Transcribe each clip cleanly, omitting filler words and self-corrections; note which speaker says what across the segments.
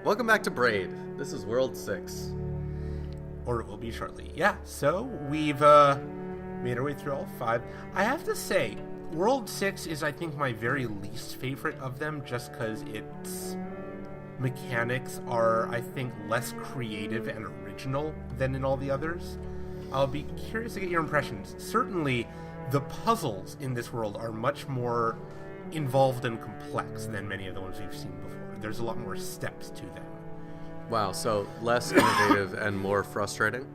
Speaker 1: Welcome back to Braid. This is World 6.
Speaker 2: Or it will be shortly. Yeah, so we've made our way through all 5. I have to say, World 6 is, I think, my very least favorite of them, just because its mechanics are, I think, less creative and original than in all the others. I'll be curious to get your impressions. Certainly, the puzzles in this world are much more involved and complex than many of the ones we've seen before. There's a lot more steps to them.
Speaker 1: Wow, so less innovative and more frustrating?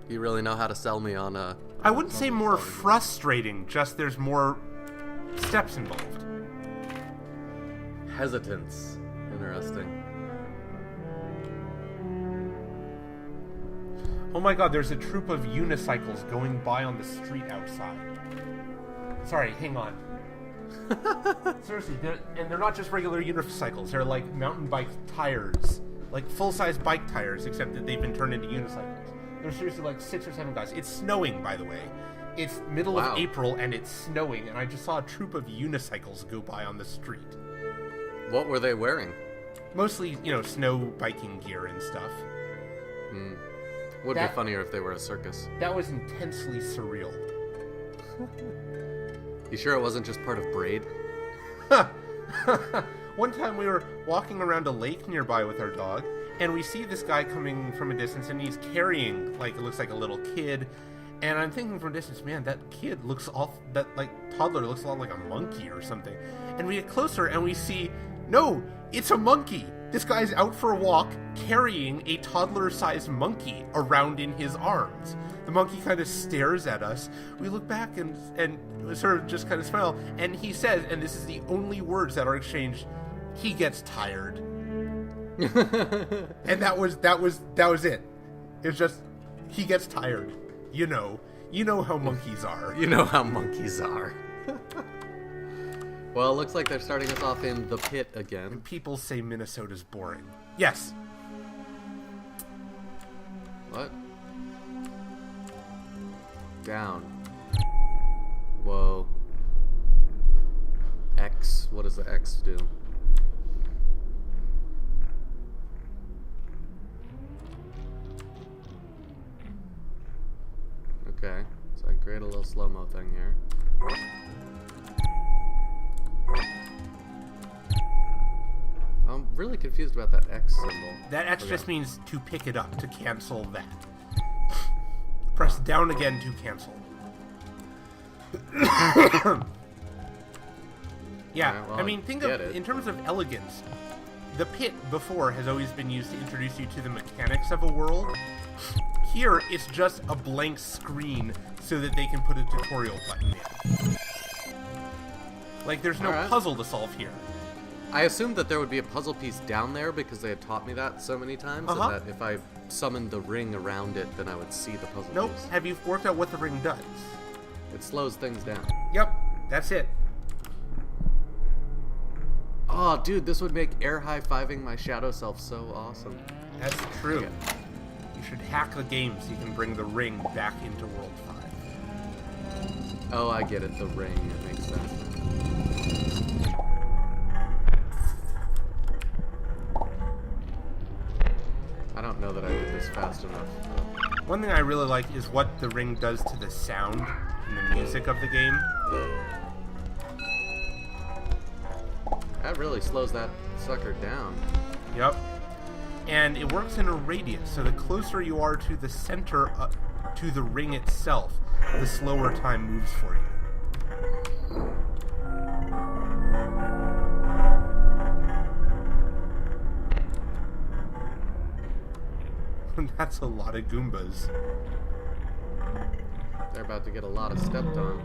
Speaker 1: You really know how to sell me on a...
Speaker 2: I wouldn't say more frustrating, just there's more steps involved.
Speaker 1: Hesitance. Interesting.
Speaker 2: Oh my god, there's a troop of unicycles going by on the street outside. Sorry, hang on. Seriously, they're not just regular unicycles. They're like mountain bike tires. Like full-size bike tires, except that they've been turned into unicycles. There's seriously like 6 or 7 guys. It's snowing, by the way. It's middle of April, and it's snowing, and I just saw a troop of unicycles go by on the street.
Speaker 1: What were they wearing?
Speaker 2: Mostly, snow biking gear and stuff.
Speaker 1: Would be funnier if they were a circus.
Speaker 2: That was intensely surreal.
Speaker 1: You sure it wasn't just part of Braid?
Speaker 2: One time we were walking around a lake nearby with our dog, and we see this guy coming from a distance, and he's carrying, it looks like a little kid. And I'm thinking from a distance, man, that kid looks toddler looks a lot like a monkey or something. And we get closer, and we see, no, it's a monkey. This guy's out for a walk, carrying a toddler-sized monkey around in his arms. The monkey kind of stares at us. We look back and sort of just kind of smile, and he says, and this is the only words that are exchanged, he gets tired. And that was it. It was just, he gets tired. You know how monkeys are.
Speaker 1: You know how monkeys are. Well, it looks like they're starting us off in the pit again.
Speaker 2: And people say Minnesota's boring. Yes.
Speaker 1: What? Down. Whoa. X. What does the X do? Okay. So I create a little slow-mo thing here. I'm really confused about that X symbol.
Speaker 2: That X just means to pick it up, to cancel that. Press down again to cancel. Yeah,
Speaker 1: right, well,
Speaker 2: I mean, think of, in terms of elegance, the pit before has always been used to introduce you to the mechanics of a world. Here, it's just a blank screen so that they can put a tutorial button in. Like, there's no puzzle to solve here.
Speaker 1: I assumed that there would be a puzzle piece down there because they had taught me that so many times, and that if I summoned the ring around it, then I would see the puzzle piece.
Speaker 2: Have you worked out what the ring does?
Speaker 1: It slows things down.
Speaker 2: Yep, that's it.
Speaker 1: Oh, dude, this would make air high-fiving my shadow self so awesome.
Speaker 2: That's true. You should hack the game so you can bring the ring back into World 5.
Speaker 1: Oh, I get it. The ring. It makes sense. I don't know that I did this fast enough.
Speaker 2: One thing I really like is what the ring does to the sound and the music of the game.
Speaker 1: That really slows that sucker down.
Speaker 2: Yep. And it works in a radius, so the closer you are to the center, to the ring itself, the slower time moves for you. That's a lot of Goombas.
Speaker 1: They're about to get a lot of stepped on.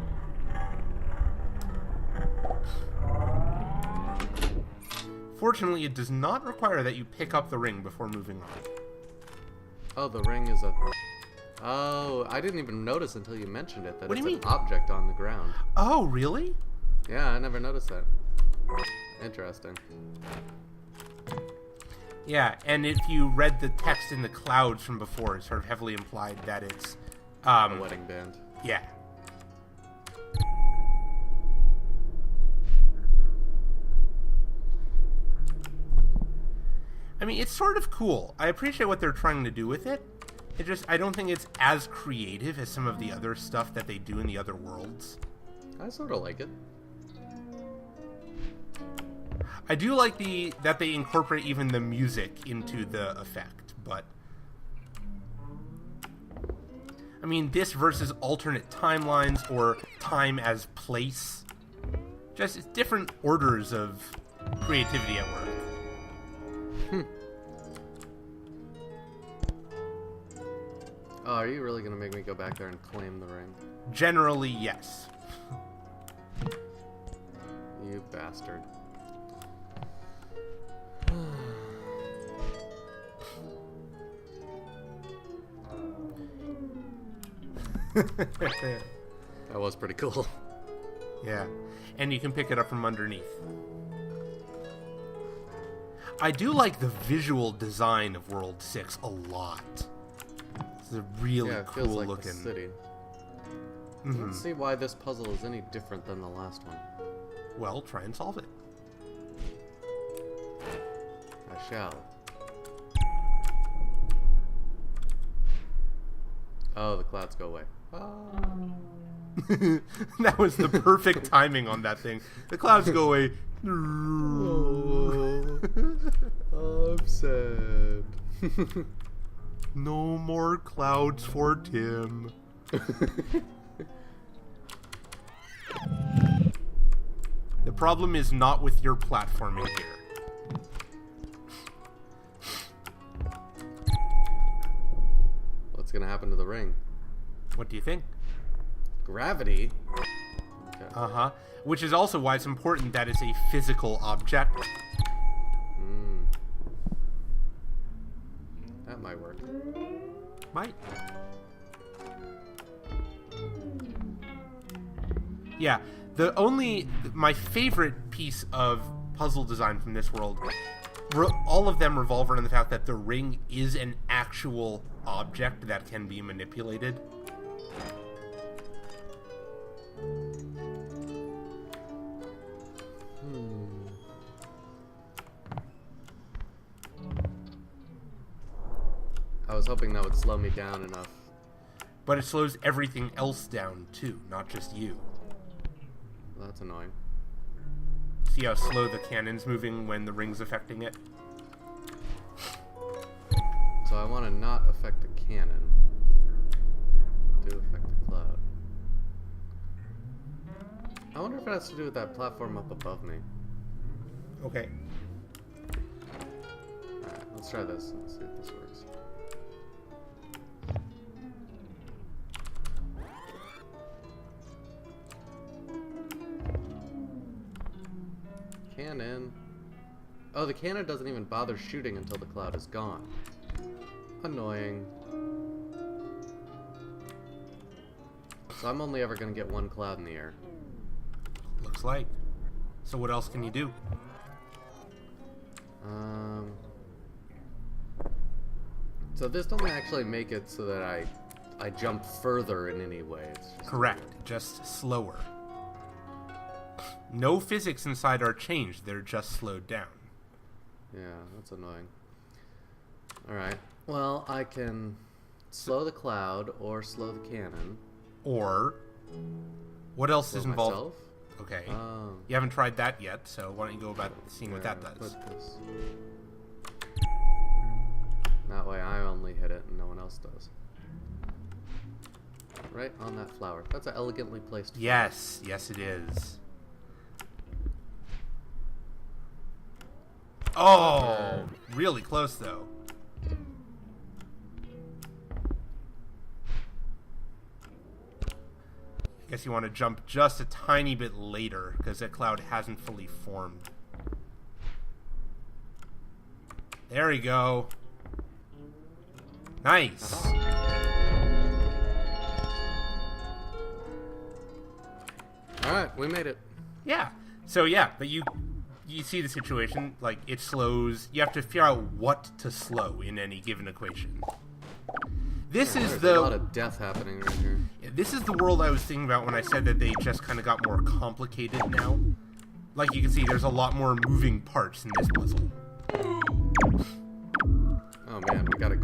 Speaker 2: Fortunately, it does not require that you pick up the ring before moving on.
Speaker 1: Oh, the ring is a... Oh, I didn't even notice until you mentioned it, that
Speaker 2: What do
Speaker 1: it's
Speaker 2: you
Speaker 1: an
Speaker 2: mean?
Speaker 1: object on the ground.
Speaker 2: Oh, really?
Speaker 1: Yeah, I never noticed that. Interesting.
Speaker 2: Yeah, and if you read the text in the clouds from before, it sort of heavily implied that it's...
Speaker 1: A wedding band.
Speaker 2: Yeah. I I mean, it's sort of cool. I appreciate what they're trying to do with it. I don't think it's as creative as some of the other stuff that they do in the other worlds.
Speaker 1: I sort of like it.
Speaker 2: I do like that they incorporate even the music into the effect, but... I mean, this versus alternate timelines or time as place. Just different orders of creativity at work.
Speaker 1: Oh, are you really going to make me go back there and claim the ring?
Speaker 2: Generally, yes.
Speaker 1: You bastard. That was pretty cool.
Speaker 2: Yeah. And you can pick it up from underneath. I do like the visual design of World 6 a lot. It's a really cool
Speaker 1: feels like
Speaker 2: looking
Speaker 1: the city. I don't see why this puzzle is any different than the last one.
Speaker 2: Well, try and solve it.
Speaker 1: I shall. Oh, the clouds go away.
Speaker 2: That was the perfect timing on that thing. The clouds go away.
Speaker 1: I'm sad.
Speaker 2: No more clouds for Tim. The problem is not with your platforming here.
Speaker 1: What's gonna happen to the ring?
Speaker 2: What do you think?
Speaker 1: Gravity? Okay.
Speaker 2: Uh-huh. Which is also why it's important that it's a physical object.
Speaker 1: That might work.
Speaker 2: Might. Yeah. My favorite piece of puzzle design from this world, all of them revolve around the fact that the ring is an actual object that can be manipulated.
Speaker 1: I was hoping that would slow me down enough.
Speaker 2: But it slows everything else down, too, not just you.
Speaker 1: Well, that's annoying.
Speaker 2: See how slow the cannon's moving when the ring's affecting it?
Speaker 1: So I want to not affect the cannon. Do affect the cloud. I wonder if it has to do with that platform up above me.
Speaker 2: Okay.
Speaker 1: Alright, let's try this. Let's see if this works. Cannon. Oh, the cannon doesn't even bother shooting until the cloud is gone. Annoying. So I'm only ever going to get one cloud in the air.
Speaker 2: Looks like. So what else can you do?
Speaker 1: So this doesn't actually make it so that I jump further in any way. It's just
Speaker 2: correct. Just slower. No physics inside are changed. They're just slowed down.
Speaker 1: Yeah, that's annoying. Alright. Well, I can slow the cloud or slow the cannon.
Speaker 2: Or what else
Speaker 1: Slow
Speaker 2: is involved?
Speaker 1: myself?
Speaker 2: Okay. You haven't tried that yet, so why don't you go about seeing what that does?
Speaker 1: Put this. That way I only hit it and no one else does. Right on that flower. That's an elegantly placed flower.
Speaker 2: Yes, yes it is. Oh, really close though. I guess you want to jump just a tiny bit later because that cloud hasn't fully formed. There we go. Nice.
Speaker 1: Alright, we made it.
Speaker 2: Yeah. So yeah, but you see the situation, like it slows. You have to figure out what to slow in any given equation. This is
Speaker 1: There's a lot of death happening right here.
Speaker 2: This is the world I was thinking about when I said that they just kind of got more complicated now. Like you can see, there's a lot more moving parts in this puzzle.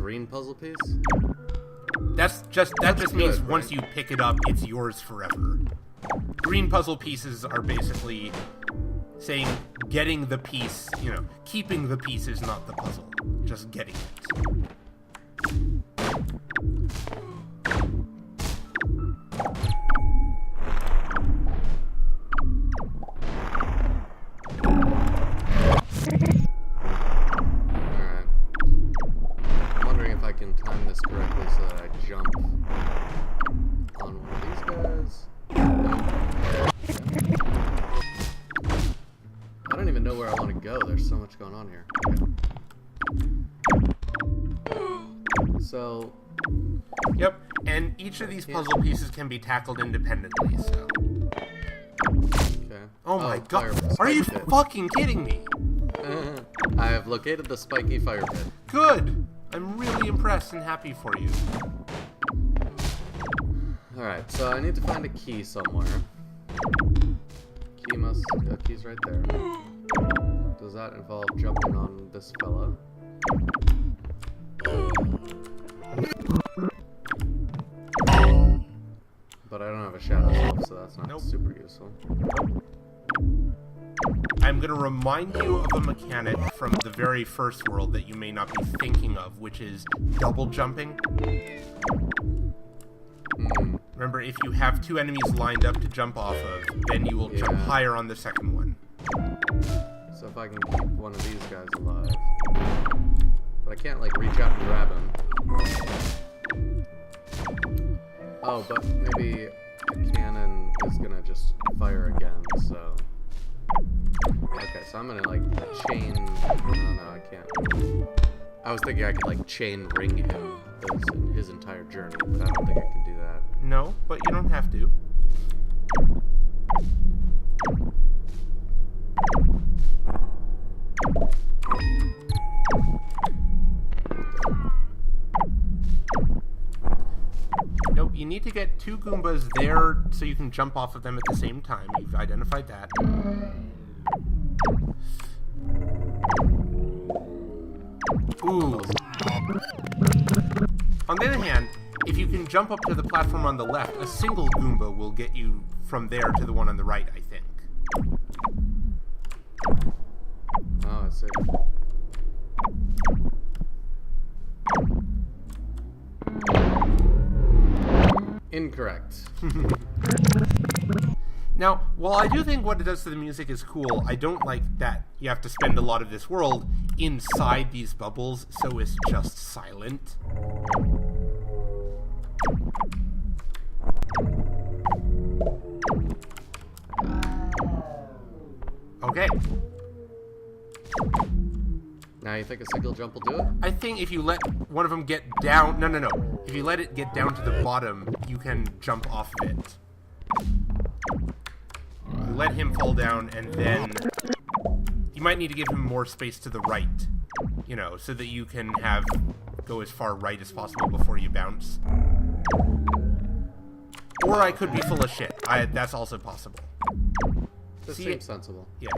Speaker 1: green puzzle piece?
Speaker 2: That just means
Speaker 1: good,
Speaker 2: once
Speaker 1: right?
Speaker 2: you pick it up, it's yours forever. Green puzzle pieces are basically saying getting the piece, keeping the piece is not the puzzle, just getting it.
Speaker 1: Alright. I'm wondering if I can time this correctly so that I jump on one of these guys. I don't even know where I want to go. There's so much going on here. Okay. So...
Speaker 2: Yep, and each of these puzzle pieces can be tackled independently, so...
Speaker 1: Okay.
Speaker 2: Oh my god,
Speaker 1: fire
Speaker 2: are you
Speaker 1: pit.
Speaker 2: fucking kidding me?
Speaker 1: I have located the spiky fire pit.
Speaker 2: Good! I'm really impressed and happy for you.
Speaker 1: Alright, so I need to find a key somewhere. Key's right there. Does that involve jumping on this fella? But I don't have a shadow self, so that's not super useful.
Speaker 2: I'm gonna remind you of a mechanic from the very first world that you may not be thinking of, which is double jumping. Remember, if you have two enemies lined up to jump off of, then you will jump higher on the second one.
Speaker 1: So if I can keep one of these guys alive. But I can't, like, reach out and grab him. Oh, but maybe a cannon is gonna just fire again, so... Okay, so I'm gonna, like, chain... No, I can't. I was thinking I could, like, chain ring him his entire journey, but I don't think I can do that.
Speaker 2: No, but you don't have to. Nope, you need to get two Goombas there so you can jump off of them at the same time. You've identified that. Ooh. On the other hand, if you can jump up to the platform on the left, a single Goomba will get you from there to the one on the right, I think.
Speaker 1: Oh, I see. Incorrect.
Speaker 2: Now, while I do think what it does to the music is cool, I don't like that you have to spend a lot of this world inside these bubbles, so it's just silent. Okay.
Speaker 1: Now you think a single jump will do it?
Speaker 2: I think if you let one of them get down... No. If you let it get down to the bottom, you can jump off of it. You let him fall down, and then... You might need to give him more space to the right. So that you can go as far right as possible before you bounce. Or I could be full of shit. That's also possible.
Speaker 1: This seems sensible.
Speaker 2: Yeah.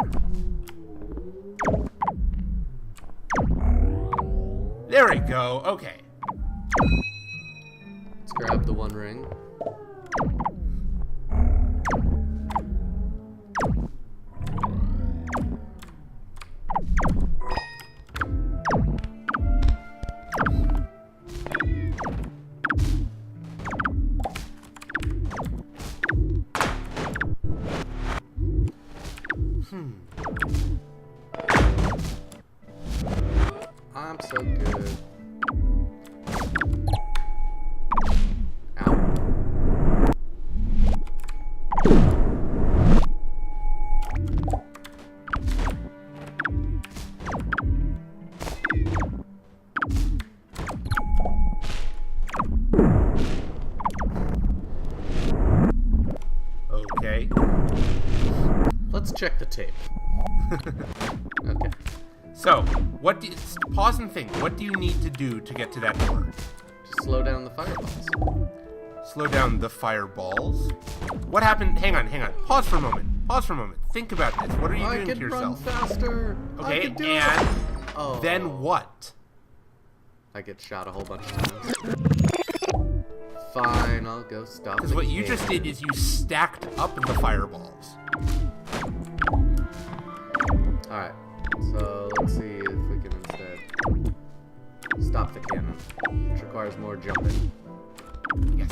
Speaker 2: There we go. Okay.
Speaker 1: Let's grab the one ring. I'm so good. Ow.
Speaker 2: Okay.
Speaker 1: Let's check the tape. Okay.
Speaker 2: So, pause and think. What do you need to do to get to that door?
Speaker 1: Just slow down the fireballs.
Speaker 2: Slow down the fireballs. What happened? Hang on. Pause for a moment. Think about this. What are you doing to yourself?
Speaker 1: I can run faster.
Speaker 2: Okay,
Speaker 1: I can do
Speaker 2: and
Speaker 1: it. Oh.
Speaker 2: then what?
Speaker 1: I get shot a whole bunch of times. Fine, I'll go stop.
Speaker 2: Because what you just did is you stacked up the fireballs.
Speaker 1: Alright, so let's see if we can instead stop the cannon, which requires more jumping.
Speaker 2: Yes.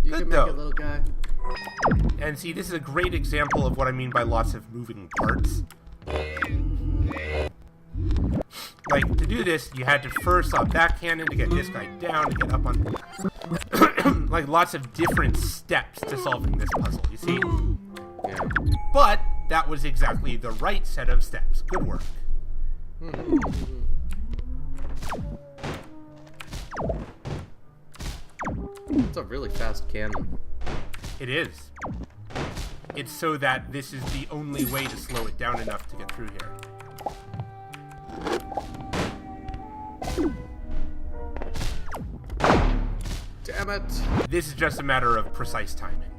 Speaker 1: You
Speaker 2: Good
Speaker 1: can make
Speaker 2: though.
Speaker 1: it, little guy.
Speaker 2: And see, this is a great example of what I mean by lots of moving parts. Like, to do this, you had to first stop that cannon to get this guy down, to get up on... like, lots of different steps to solving this puzzle, you see?
Speaker 1: Yeah.
Speaker 2: But that was exactly the right set of steps. Good work.
Speaker 1: It's a really fast cannon.
Speaker 2: It is. It's so that this is the only way to slow it down enough to get through here.
Speaker 1: Damn it!
Speaker 2: This is just a matter of precise timing.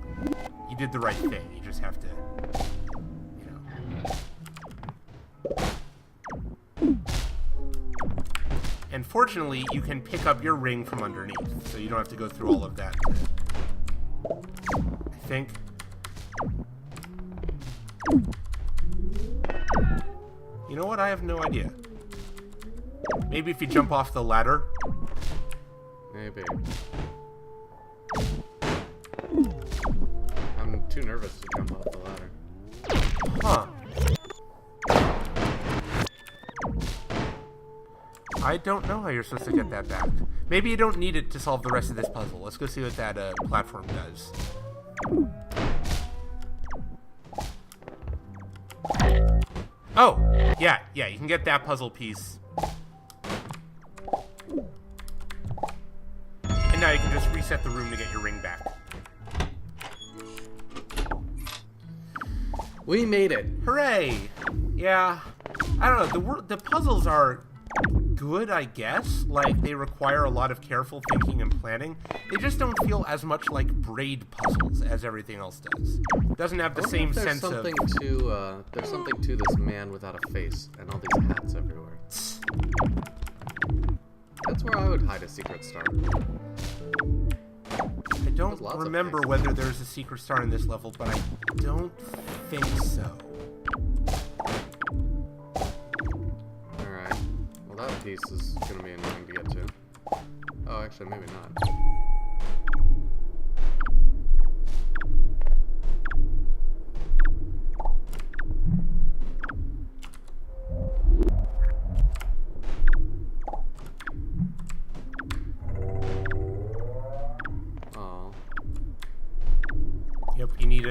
Speaker 2: You did the right thing. You just have to, And fortunately, you can pick up your ring from underneath, so you don't have to go through all of that. I think. You know what? I have no idea. Maybe if you jump off the ladder.
Speaker 1: Maybe. I'm too nervous to jump off the ladder.
Speaker 2: Huh. I don't know how you're supposed to get that back. Maybe you don't need it to solve the rest of this puzzle. Let's go see what that platform does. Oh! Yeah, you can get that puzzle piece. And now you can just reset the room to get your ring back.
Speaker 1: We made it!
Speaker 2: Hooray! Yeah, I don't know, the puzzles are good, I guess. Like, they require a lot of careful thinking and planning. They just don't feel as much like Braid puzzles as everything else does. It doesn't have the same sense of...
Speaker 1: There's something to this man without a face, and all these hats everywhere. That's where I would hide a secret star.
Speaker 2: I don't remember whether there's a secret star in this level, but I don't think so.
Speaker 1: Alright. Well, that piece is going to be annoying to get to. Oh, actually, maybe not.
Speaker 2: Yep, you need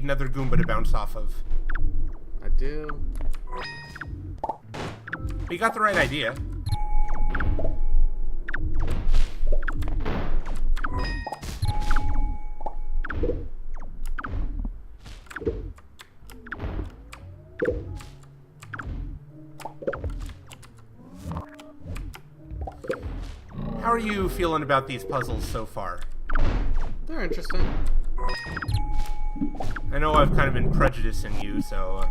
Speaker 2: another Goomba to bounce off of.
Speaker 1: I do.
Speaker 2: But you got the right idea. How are you feeling about these puzzles so far?
Speaker 1: They're interesting.
Speaker 2: I know I've kind of been prejudicing you, so...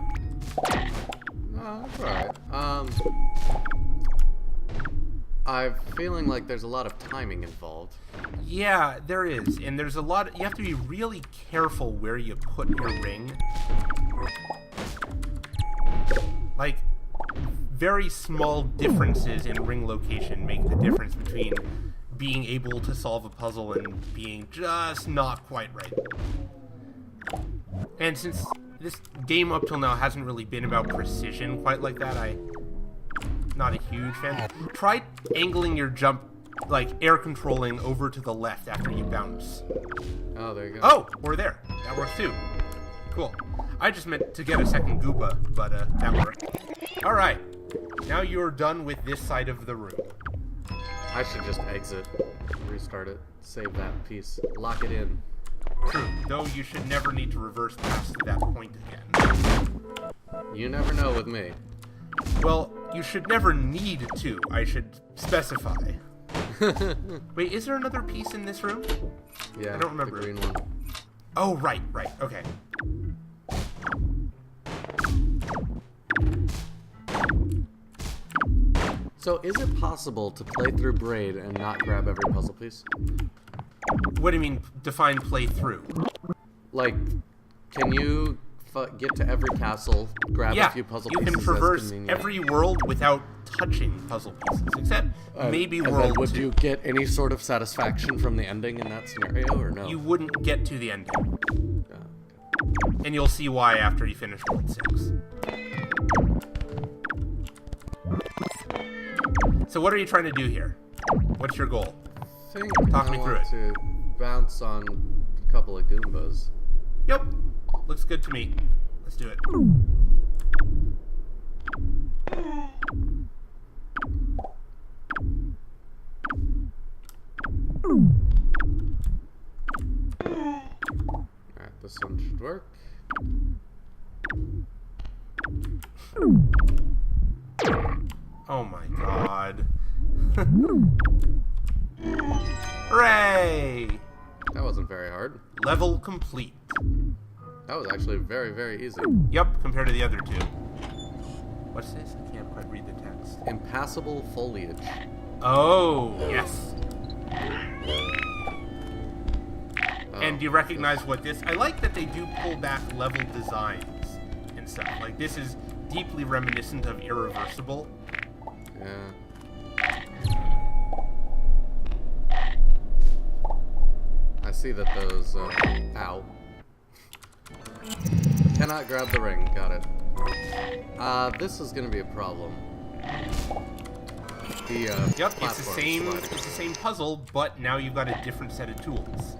Speaker 1: No, that's alright. I'm feeling like there's a lot of timing involved.
Speaker 2: Yeah, there is. And there's a lot... You have to be really careful where you put your ring. Like, very small differences in ring location make the difference between being able to solve a puzzle and being just not quite right. And since this game up till now hasn't really been about precision quite like that, I'm not a huge fan. Try angling your jump, like air controlling over to the left after you bounce.
Speaker 1: Oh, there you go.
Speaker 2: Oh, we're there. That works too. Cool. I just meant to get a second Goomba, but that worked. Alright. Now you're done with this side of the room.
Speaker 1: I should just exit, restart it, save that piece, lock it in.
Speaker 2: True, though you should never need to reverse past that point again.
Speaker 1: You never know with me.
Speaker 2: Well, you should never need to, I should specify. Wait, is there another piece in this room?
Speaker 1: Yeah,
Speaker 2: I don't remember.
Speaker 1: the green one.
Speaker 2: Oh, right, okay.
Speaker 1: So is it possible to play through Braid and not grab every puzzle piece?
Speaker 2: What do you mean, define play through?
Speaker 1: Like, can you get to every castle, grab a few puzzle pieces?
Speaker 2: You can traverse every world without touching puzzle pieces, except maybe
Speaker 1: and
Speaker 2: world
Speaker 1: then would
Speaker 2: 2.
Speaker 1: you get any sort of satisfaction from the ending in that scenario, or no?
Speaker 2: You wouldn't get to the ending.
Speaker 1: Oh, okay.
Speaker 2: And you'll see why after you finish World 6. So what are you trying to do here? What's your goal?
Speaker 1: I think
Speaker 2: Talk
Speaker 1: I
Speaker 2: me through
Speaker 1: want to bounce on a couple of Goombas.
Speaker 2: Yep. Looks good to me. Let's do it.
Speaker 1: Alright, this one should work.
Speaker 2: Oh my god. Hooray!
Speaker 1: That wasn't very hard.
Speaker 2: Level complete.
Speaker 1: That was actually very, very easy.
Speaker 2: Yep, compared to the other two. What's this? I can't quite read the text.
Speaker 1: Impassable foliage.
Speaker 2: Oh, yes.
Speaker 1: Oh,
Speaker 2: And do you recognize what this... I like that they do pull back level designs and stuff. Like, this is deeply reminiscent of Irreversible.
Speaker 1: Yeah. I see that those, ow. Cannot grab the ring, got it. This is gonna be a problem. The,
Speaker 2: Yep,
Speaker 1: platform
Speaker 2: it's the same puzzle, but now you've got a different set of tools.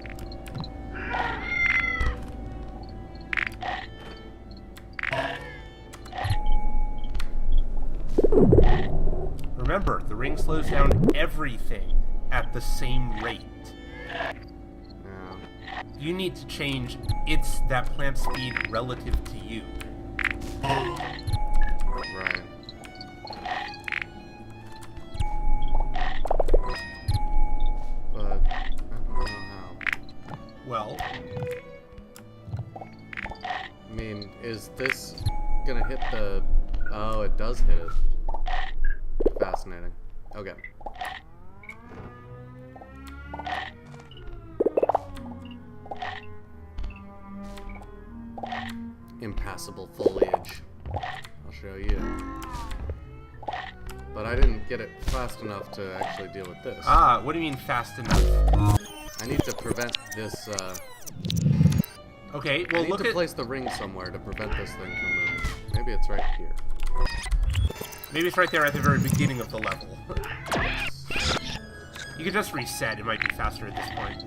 Speaker 2: Remember, the ring slows down everything at the same rate. You need to change that plant speed relative to you.
Speaker 1: Right. But I don't know how.
Speaker 2: Well,
Speaker 1: I mean, is this gonna hit the... Oh, it does hit it. Fascinating. Okay. Impassable foliage. I'll show you. But I didn't get it fast enough to actually deal with this.
Speaker 2: what do you mean fast enough?
Speaker 1: I need to prevent this,
Speaker 2: Okay,
Speaker 1: I
Speaker 2: well
Speaker 1: need
Speaker 2: look
Speaker 1: to
Speaker 2: at...
Speaker 1: place the ring somewhere to prevent this thing from moving. Maybe it's right here.
Speaker 2: Maybe it's right there at the very beginning of the level. You could just reset, it might be faster at this point.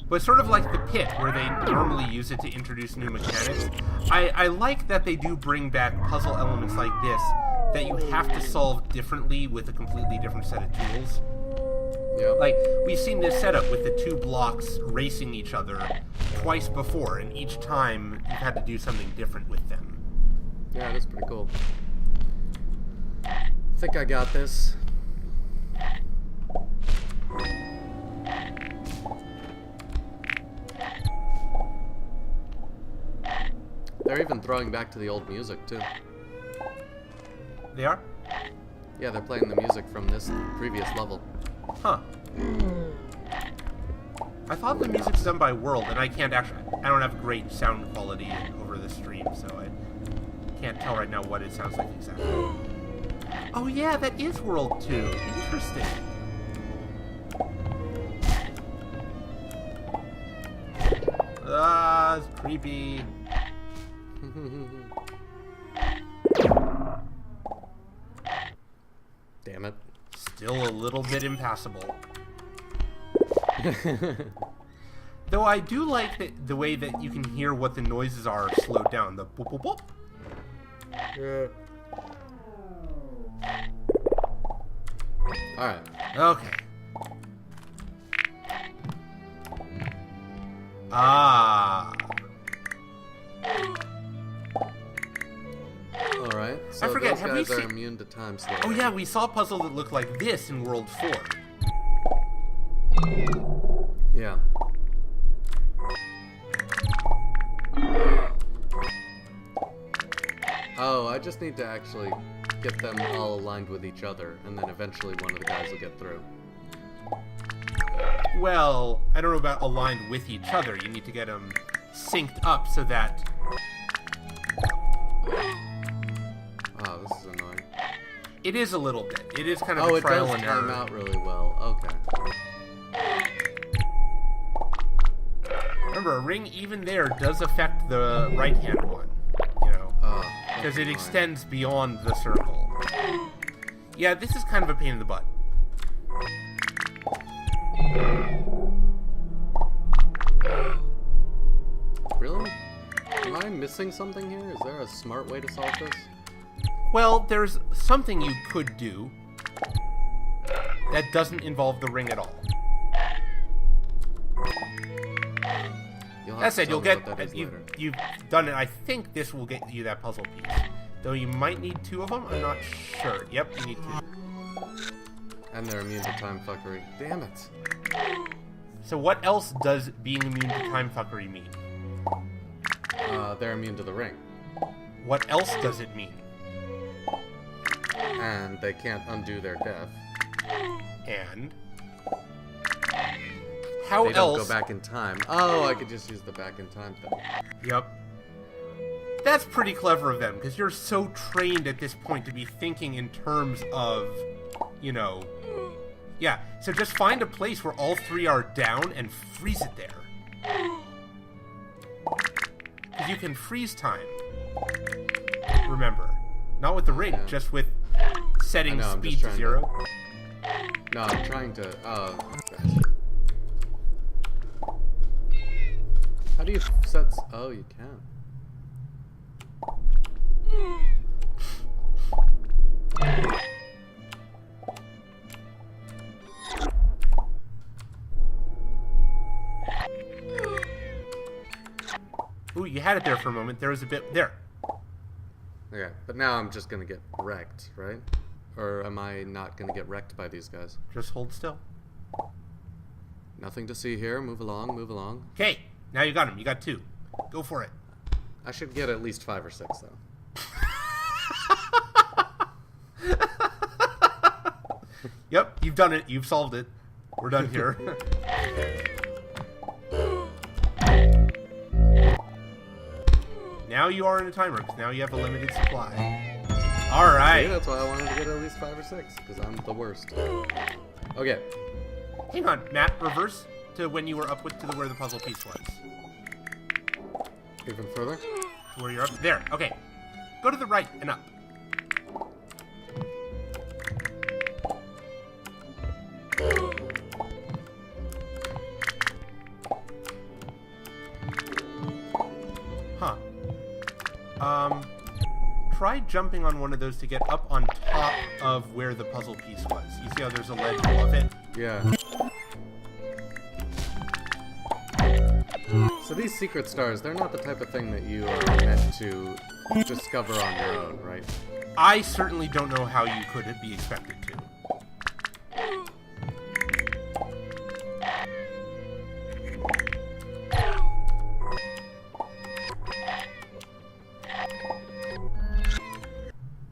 Speaker 2: But it's sort of like the pit, where they normally use it to introduce new mechanics. I like that they do bring back puzzle elements like this that you have to solve differently with a completely different set of tools.
Speaker 1: Yeah.
Speaker 2: Like, we've seen this setup with the two blocks racing each other twice before, and each time you've had to do something different with them.
Speaker 1: Yeah, it is pretty cool. I think I got this. They're even throwing back to the old music, too.
Speaker 2: They are?
Speaker 1: Yeah, they're playing the music from this previous level.
Speaker 2: Huh. I thought the music's done by World, and I don't have great sound quality over the stream, so I can't tell right now what it sounds like exactly. Oh yeah, that is World 2. Interesting. It's creepy.
Speaker 1: Damn it.
Speaker 2: Still a little bit impassable. Though I do like the way that you can hear what the noises are slowed down. The boop boop boop.
Speaker 1: Yeah. Alright.
Speaker 2: Okay. Ah.
Speaker 1: Alright. So
Speaker 2: I forget,
Speaker 1: those
Speaker 2: have we
Speaker 1: guys are
Speaker 2: seen-
Speaker 1: immune to time slow.
Speaker 2: Oh yeah, we saw a puzzle that looked like this in World 4.
Speaker 1: Yeah. Oh, I just need to actually get them all aligned with each other, and then eventually one of the guys will get through.
Speaker 2: Well, I don't know about aligned with each other. You need to get them synced up so that...
Speaker 1: Oh, this is annoying.
Speaker 2: It is a little bit. It is kind of a trial and error.
Speaker 1: Oh, it does time out really well. Okay.
Speaker 2: Remember, a ring even there does affect the right-hand one, you know, because it extends beyond the circle. Yeah, this is kind of a pain in the butt.
Speaker 1: Really? Am I missing something here? Is there a smart way to solve this?
Speaker 2: Well, there's something you could do that doesn't involve the ring at all. That said, you'll get... You've done it. I think this will get you that puzzle piece. Though you might need 2 of them. I'm not sure. Yep, you need 2.
Speaker 1: And they're immune to time fuckery. Damn it.
Speaker 2: So what else does being immune to time fuckery mean?
Speaker 1: They're immune to the ring.
Speaker 2: What else does it mean?
Speaker 1: And they can't undo their death.
Speaker 2: And... How
Speaker 1: they don't
Speaker 2: else...
Speaker 1: go back in time. Oh, I could just use the back in time thing.
Speaker 2: Yep. That's pretty clever of them, because you're so trained at this point to be thinking in terms of, you know... Yeah, so just find a place where all 3 are down and freeze it there. Because you can freeze time. Remember. Not with the ring, just with setting speed to 0.
Speaker 1: No, I'm trying to... Oh, how do you set... Oh, you can.
Speaker 2: Ooh, you had it there for a moment. There was a bit... There.
Speaker 1: Okay, but now I'm just gonna get wrecked, right? Or am I not gonna get wrecked by these guys?
Speaker 2: Just hold still.
Speaker 1: Nothing to see here. Move along, move along.
Speaker 2: Okay, now you got him. You got 2. Go for it.
Speaker 1: I should get at least 5 or 6, though.
Speaker 2: Yep, you've done it. You've solved it. We're done here. Now you are in a timer, because now you have a limited supply. Alright.
Speaker 1: That's why I wanted to get at least 5 or 6, because I'm the worst. Okay.
Speaker 2: Hang on, Matt, reverse to when you were up with to where the puzzle piece was.
Speaker 1: Even further?
Speaker 2: To where you're up. There, okay. Go to the right and up. Huh. Try jumping on one of those to get up on top of where the puzzle piece was. You see how there's a ledge above it?
Speaker 1: Yeah. So these secret stars, they're not the type of thing that you are meant to discover on your own, right?
Speaker 2: I certainly don't know how you could be expected to.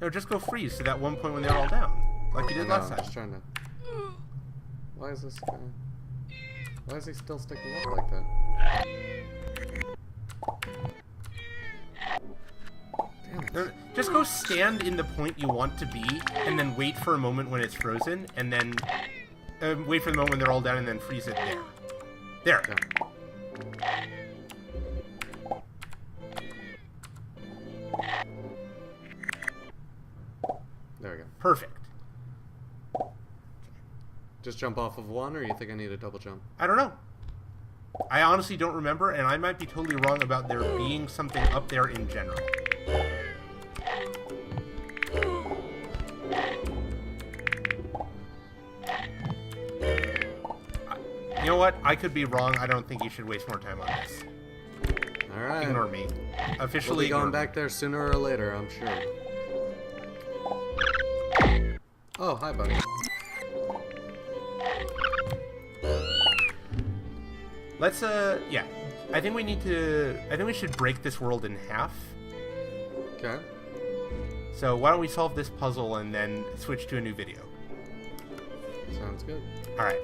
Speaker 2: No, just go freeze to that one point when they're all down, like you did last time.
Speaker 1: I'm just trying to... Why is this guy... Why is he still sticking up like that? Damn it.
Speaker 2: No, just go stand in the point you want to be, and then wait for a moment when it's frozen, and then... wait for the moment when they're all down, and then freeze it there. There.
Speaker 1: Yeah. There we go.
Speaker 2: Perfect.
Speaker 1: Just jump off of one, or you think I need a double jump?
Speaker 2: I don't know. I honestly don't remember, and I might be totally wrong about there being something up there in general. You know what? I could be wrong. I don't think you should waste more time on this.
Speaker 1: Alright.
Speaker 2: Ignore me. Officially
Speaker 1: We'll be going
Speaker 2: ignore
Speaker 1: back there sooner or later, I'm sure. Oh, hi, buddy.
Speaker 2: Let's, yeah. I think we should break this world in half.
Speaker 1: Okay.
Speaker 2: So why don't we solve this puzzle and then switch to a new video?
Speaker 1: Sounds good.
Speaker 2: All right,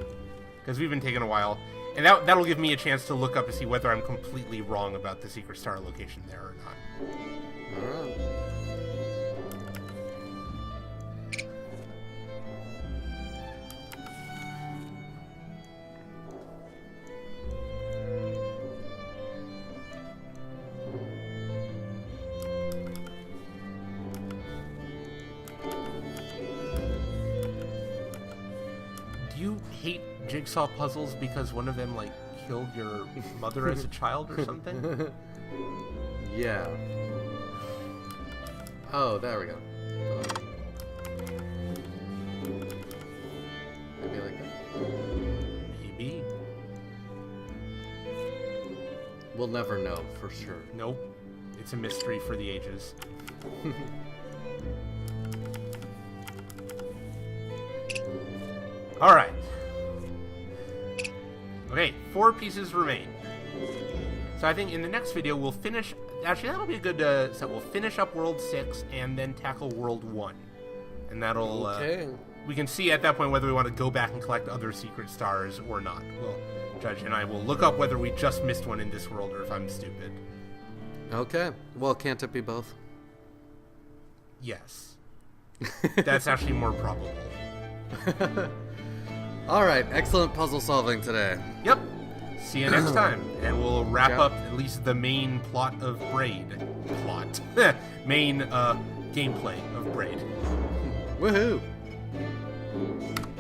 Speaker 2: because we've been taking a while, and that'll give me a chance to look up to see whether I'm completely wrong about the secret star location there or not.
Speaker 1: All right.
Speaker 2: Do you hate jigsaw puzzles because one of them, like, killed your mother as a child or something?
Speaker 1: Yeah. Oh, there we go. Maybe like that.
Speaker 2: Maybe.
Speaker 1: We'll never know for sure.
Speaker 2: Nope. It's a mystery for the ages. Alright. Okay, 4 pieces remain. So I think in the next video we'll finish... Actually, that'll be a good set. We'll finish up World 6 and then tackle World 1. And that'll...
Speaker 1: Okay.
Speaker 2: We can see at that point whether we want to go back and collect other secret stars or not. We'll judge, and I will look up whether we just missed one in this world or if I'm stupid.
Speaker 1: Okay. Well, can't it be both?
Speaker 2: Yes. That's actually more probable.
Speaker 1: All right. Excellent puzzle solving today.
Speaker 2: Yep. See you next time. And we'll wrap
Speaker 1: Yeah.
Speaker 2: up at least the main plot of Braid. Plot. Main gameplay of Braid.
Speaker 1: Woohoo!